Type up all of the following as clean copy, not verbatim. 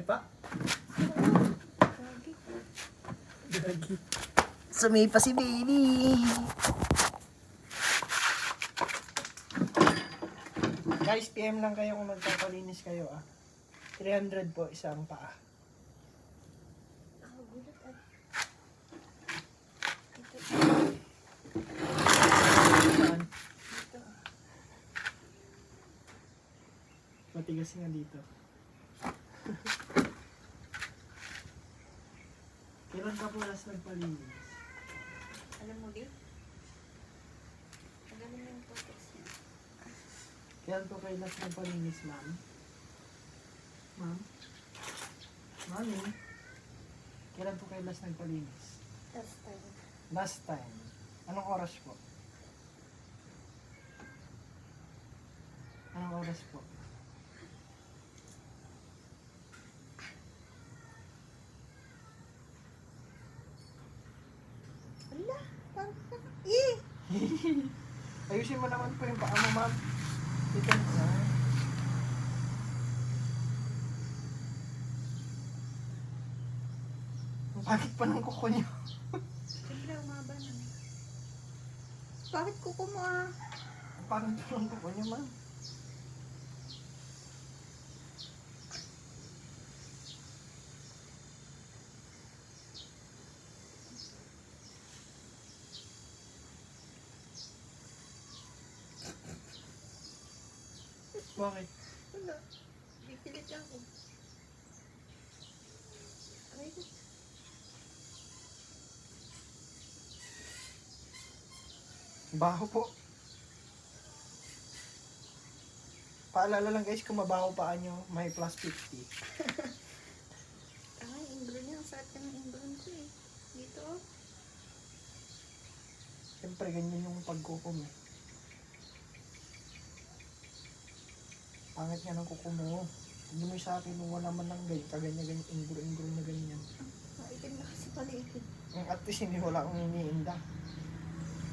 pa? Gagi. Gagi. Sumipa si baby. Guys, PM lang kayo kung magpapalinis kayo ah. 300 po isang paa. Ah, gulat ah. Ito. Saan? Ito. Matigas nga dito. Kailan ka po last nagpalinis? Alam mo di? Magaling yung totex niya. Kailan po kayo last nagpalinis, ma'am? Ma'am? Mami? Kailan po kayo last nagpalinis? Last time. Last time. Anong oras po? Anong oras po? Ala, parang eh! Ayusin mo naman po yung paa mo, ma'am. Dito na. Ang pangit pa ng kuko niyo. Siyempre, umaba na. Bakit kuko mo ah? Ang pangit pa ng kuko niyo, ma'am. Bakit? Wala. Bipilit ako. Aray ko. Baho po. Paalala lang guys, kung mabaho paa nyo, may plus 50. Ay, ingrown niya. Ang sakit ka ng ingrown ko eh. Dito oh. Siyempre, ganyan yung pagkuko mo. Pangit nga ng kuko mo. Hindi mo sa akin, wala man lang ganyan, kaganyan-ganyan, ingro na ganyan. Maitim na kasi paligid. At least hindi wala akong iniinda.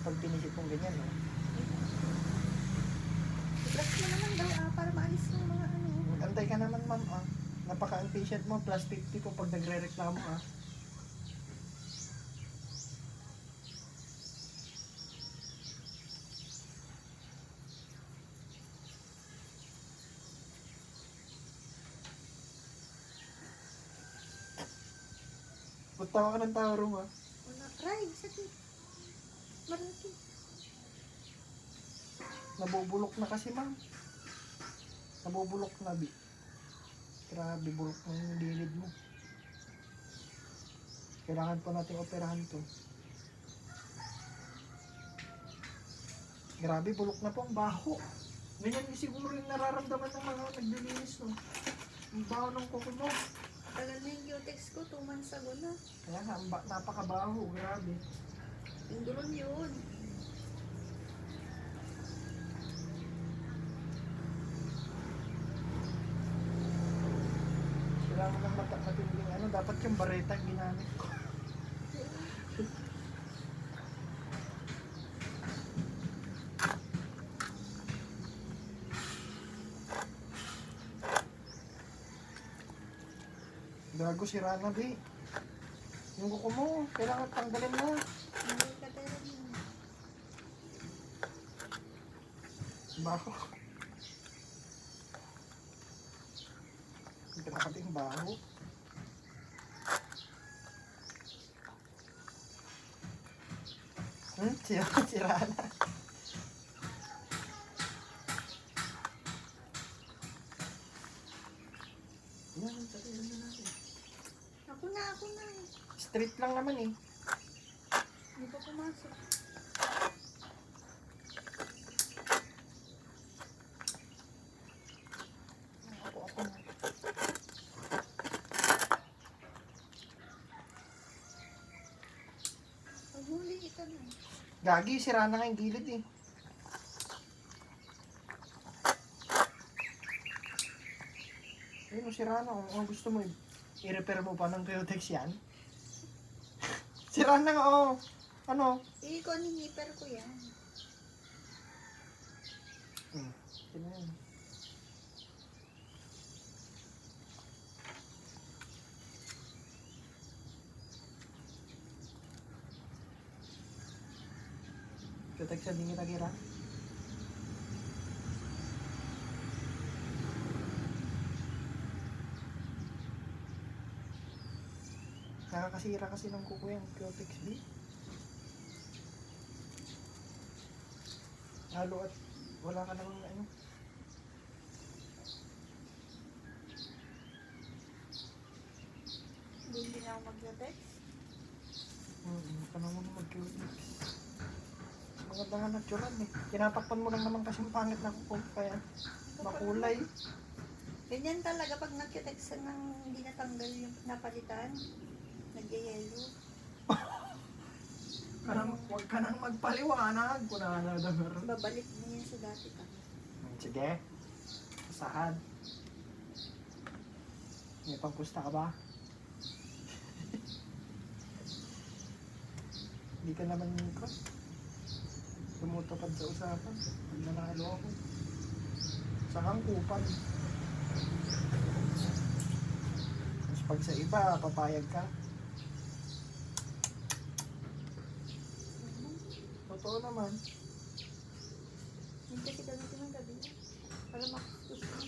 Pag pinisip kong ganyan, no? I-brush mo naman daw ah, para maalis yung mga ano. Antay ka naman, ma'am, ah. Napaka-impatient mo, plus 50 po pag nagre-reklamo, ah. Tawa ka ng tao rin, ah. Wala. Aray, sakit. Malaki. Nabubulok na kasi, ma'am. Nabubulok na, bi. Grabe, bulok na yung dilid mo. Kailangan pa natin operahan to. Grabe, bulok na po ang baho. Ganyan din siguro yung nararamdaman ng mga naglilinis, no? Ang baho ng kuko mo. Tagal na yung cutex ko, 2 months ago na. Kaya nga, napakabaho, grabe. Ingrown yun. Kailangan ng matinding ano, dapat yung bareta ang ginamit ko. Gago, sira na, bi. Yung kuko mo, kailangan tanggalin mo. Hindi ka talaga yun. Baho. Grabe yung baho. Sira na. Yan, sabihin na natin. Ako na. Straight lang naman eh. Hindi pa pumasok. Ako na. Paghuli ito na. Gagi, sira na nga yung gilid eh. Ayun, sira na. Kung gusto mo, i-repair mo pa ng Cutex yan. Sira na nga, oh. Ano? Sige ko, niniper ko yan. Ito na yan. Kutex sa dingin kira. Nakakasira kasi ng kuko yung Cutex B. Halo at wala ka namang ano. Hindi na ako mag-text. Panahon mo mag-Cutex. Maganda nga natural eh. Tinatakpan mo lang naman kasi yung pangit na kuko. Kaya makulay. Ganyan talaga pag nag-text ng hindi natanggal yung napalitan. Nag-yellow. Huwag ka nang magpaliwanag. Kuna na damar. Babalik mo yan sa dati ka. Sige. Sahad. May pangpusta ka ba? Hindi ka naman ko. Tumutupad sa usapan. Pag nanalo ako. Sakang kupad. Tapos pag sa iba, papayag ka. Totoo naman. Hindi kasi gamitin ng gabi. Para makuskus mo.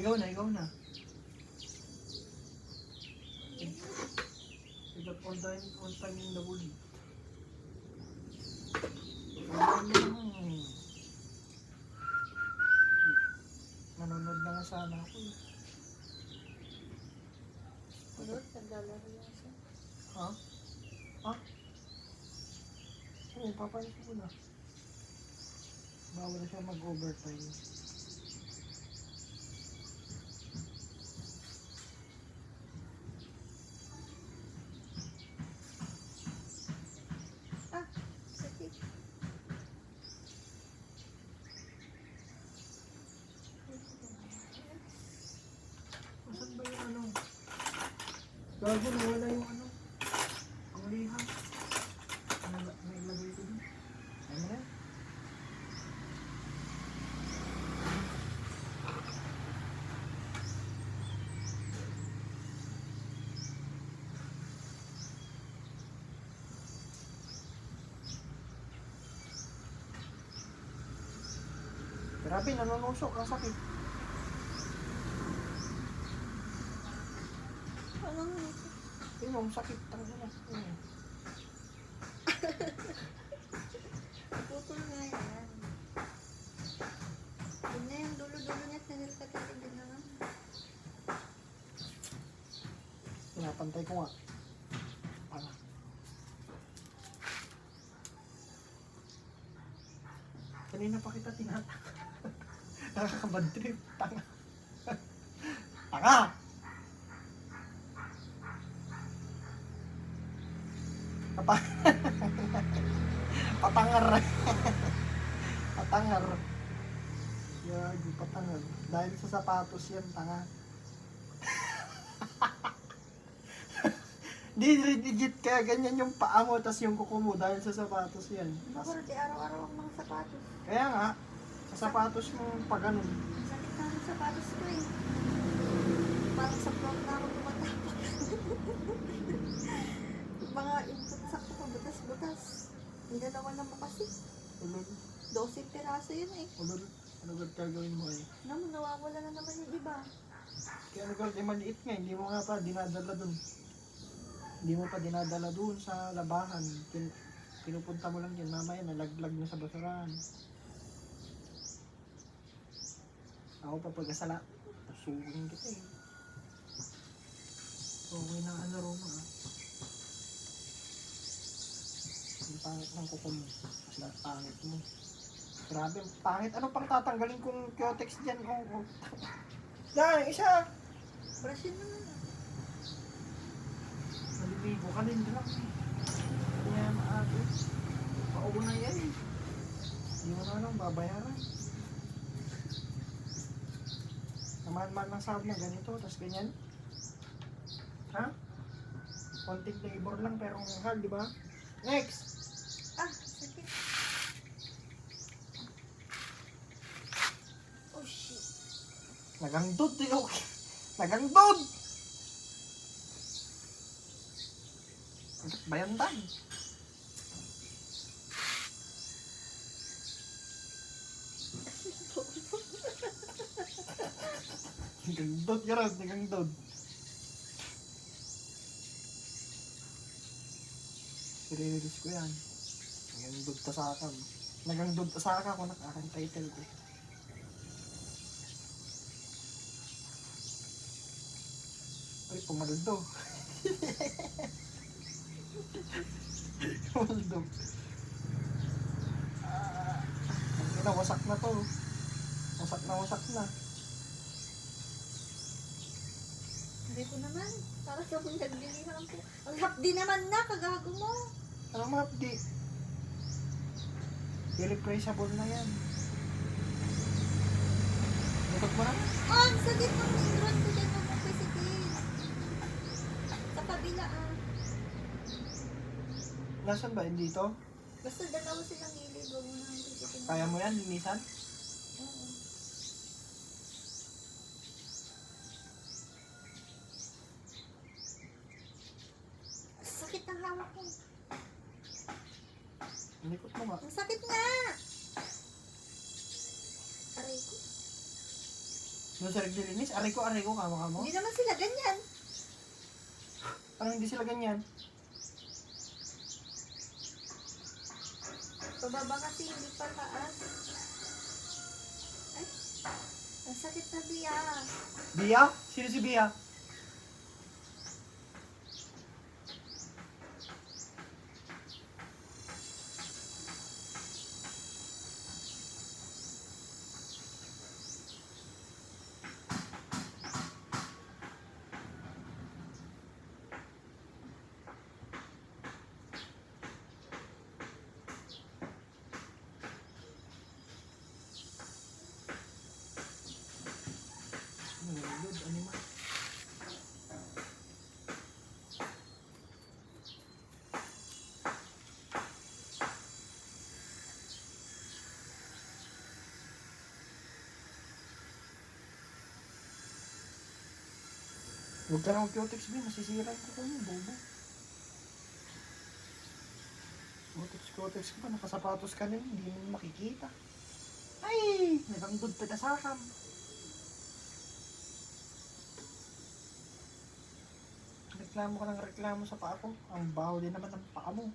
Ikaw na. You got all time in the world. Manonood na nga sana ako eh. Kulot, naglalaro lang siya. Ha? Ha? Oo, papansin ko na. Bawal siya mag-overtime. Ah, sakit. Saan ba yung ano? Gago, nawala yung ano? Ang liha. May lagay ko dun. Ano na? Grabe, nanunusok. Ang sakit. Anong Yun, ang sakit. Tangina. putol na yan. Yun na yung dulo-dulo niya. Tinilkatatin din naman. Pinapantay ko nga. Para. Kanina pa kita tinataka. Nakakabad trip. Tanga. Tanga! Patangar. Patangar. Yago, patangar. Dahil sa sapatos yan, tanga. Di legit kaya ganyan yung paa mo tas yung kuko mo dahil sa sapatos yan. Ako rin araw-araw ang mga sapatos. Kaya nga, sa sapatos mo pa ganun. Ang sakit na ng sapatos ko eh. Parang sa vlog na ako tumatapak. Mga input sakto ko, butas-butas. Hindi na naman mo kasi. Ulol, 12 piraso yun eh. ulol. Ano ba gagawin mo eh? Naman, nawawala na naman yung iba. Kaya ano gawin, maliit nga, hindi mo nga pa dinadala dun. Hindi mo pa dinadala dun sa labahan. Pinupunta mo lang yan, mamaya nalaglag na sa basurahan. Ako pa pag-asala, pasugin kita eh. Okay na ano Roma ah. Ang pangit ng kuko mo. Mas pangit mo. Grabe, ang pangit. Ano pang tatanggalin kong Cutex dyan? Oh. Dahil, isa! Brushin mo na. Naliligo ka din lang eh. Kaya maaari. Pauna yan eh. Hindi mo na lang babayaran. Naman ng sahod na ganito, tas ganyan. Ha? Konting labor lang pero ang mahal, di ba? Next! Ah, sakit. Oh shit. Nagangdod eh, okay. Nagangdod! Bayandan. Nagandod ka rin, nagandod. I-release ko yan. Nagandod tasakam. Nagandod tasaka ko nakakang title ko. Ay, pumaldo. Pumaldo. Wasak na to. Wasak na. Sabi ko naman, para sa kung naglilihan po. Ang hapdi naman na, kagago mo. Anong mapdi? Irreplaceable na yan. Likod mo na. Oh, ang sakit ng nindron ko dyan ng physical. Sa kabila Nasaan ba? Dito? Basta dalawa silang gilid, wag mo nang physical. Kaya mo yan, linisan? Oo. Sakit ng hawak ko. Likod mo nga. Ang sakit nga! Aray ko. Doon sa naglilinis, aray ko, kama ka mo. Hindi naman sila ganyan. Parang hindi sila ganyan. Pababa kasi hindi pa taas. Ay, ang sakit na biya. Bia? Sino si Bia? Good, animal. Huwag ka na mag-cutex, Ben. Masisira yung kuko mo, bobo. Cutex ka ba? Nakasapatos ka na yun. Hindi mo makikita. Ay! Nagandod pa tasakam. Reklamo ka ng reklamo sa paa ko. Ang baho din naman ng paa mo.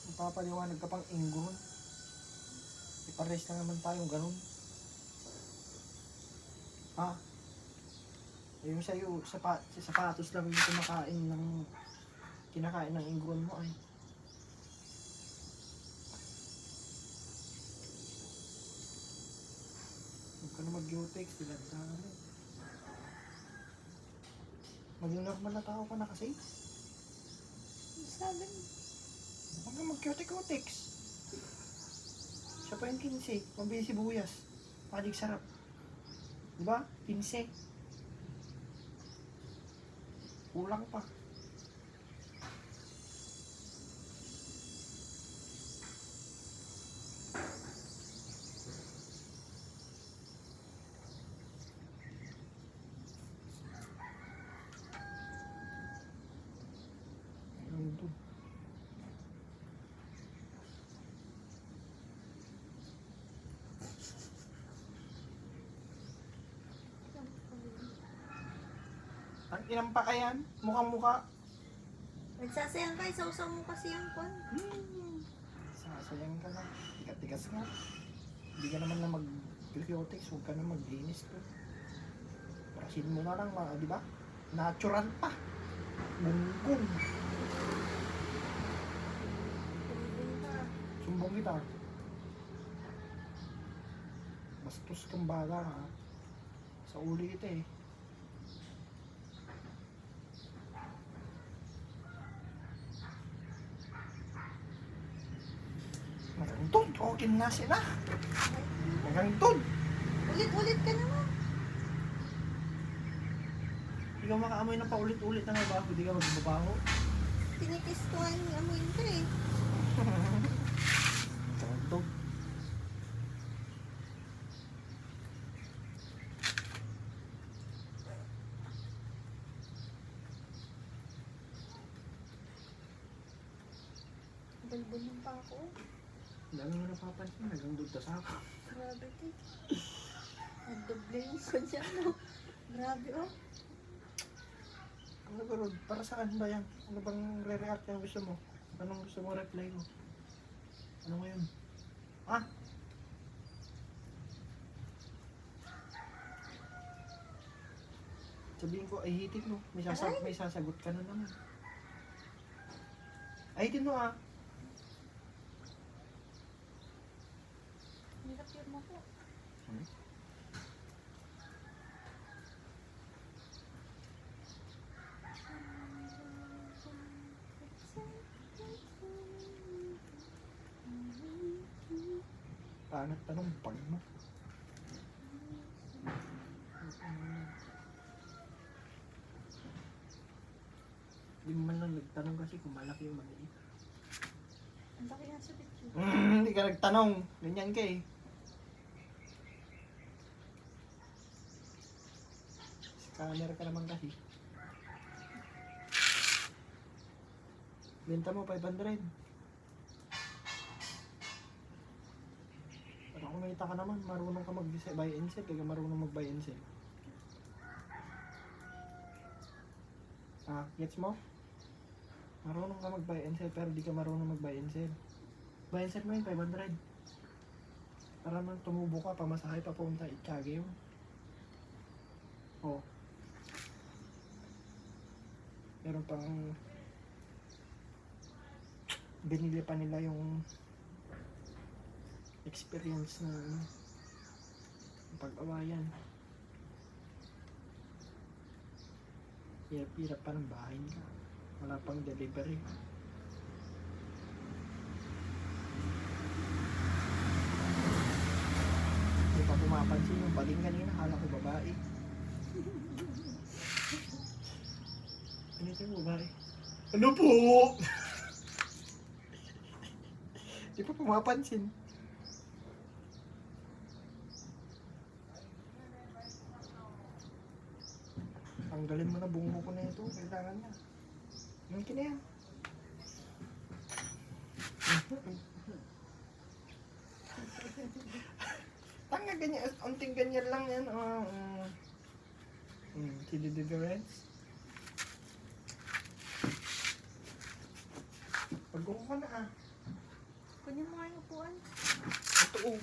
Magpapaliwanag ka pang inggon. Ipares na naman tayong ganun. Ha? Yung sa'yo, sapatos lang yung kinakain ng inggon mo ay. Huwag ka na mag-utex, dilan-dalan. Maging normal na tao ka na kasi. Sabi mo. Huwag ka mag-cutex. Siya pa yung 15, pambili sibuyas. Magic sarap. Diba? 15. Kulang pa. Ayun doon. Ang inampa ka yan? Mukhang-mukha. Nagsasayang ka, isaw-saw mo kasi yung kon. Sasayang ka na. Tigas-tigas nga. Hindi ka naman na mag-cutex. Huwag ka na mag-linis ko. Parasin mo na lang, di ba? Natural pa. Gunggong. Sumbong kita. Bastos kang bala ha. Sa uli kita eh. Magandod, okay na sila. Magandod. Ulit-ulit ka naman. Hindi ka makaamoy ng paulit-ulit na nga ba? Hindi ka magbabaho. Tinikis ko nga yung amoy ko eh. Magandod. Balbulong pa ako. Dami mo napapansin, nagandod ka sa ako. Grabe, te. Nagdoble yung kanya mo. Grabe oh. Ano ba, Rod? Para saan ba yan? Ano bang re-react yung gusto mo? Anong gusto mo reply mo? Ano ngayon? Ah? Sabihin ko, ay hitin mo. May sasagot ka na naman. Ay hitin mo ah. Hirap yun mo po. Paano tanong pag mo? Hindi mo man lang nagtanong kasi kung malaki yung maliit. Ang laki nga sa picture. Hindi ka nagtanong. Ganyan ka eh. Scammer ka naman kasi. Benta mo 500. Para kumita ka naman, marunong ka mag-buy and sell. Kaya marunong mag-buy and sell. Ah, gets mo? Marunong ka mag-buy and sell pero di ka marunong mag-buy and sell. Buy and sell mo yun, 500. Para man tumubo ka, pamasahe pa punta, itsage yun. Oh. Meron pang binili pa nila yung experience na pag-awayan. Hirap-hirap pa ng bahay nila. Wala pang delivery. Hindi pa pumapansin yung baling kanina. Kala ko babae. Ano ito yung babae? Ano po? Hindi pa pumapansin. Tanggalin mo na bungo ko na ito. Kailangan niya. Yung kina yan. Tanga ganyan. Unting ganyan lang yan. See the difference? Pagbuko ka na ah. Kunin mo nga yung upuan. Ito oh.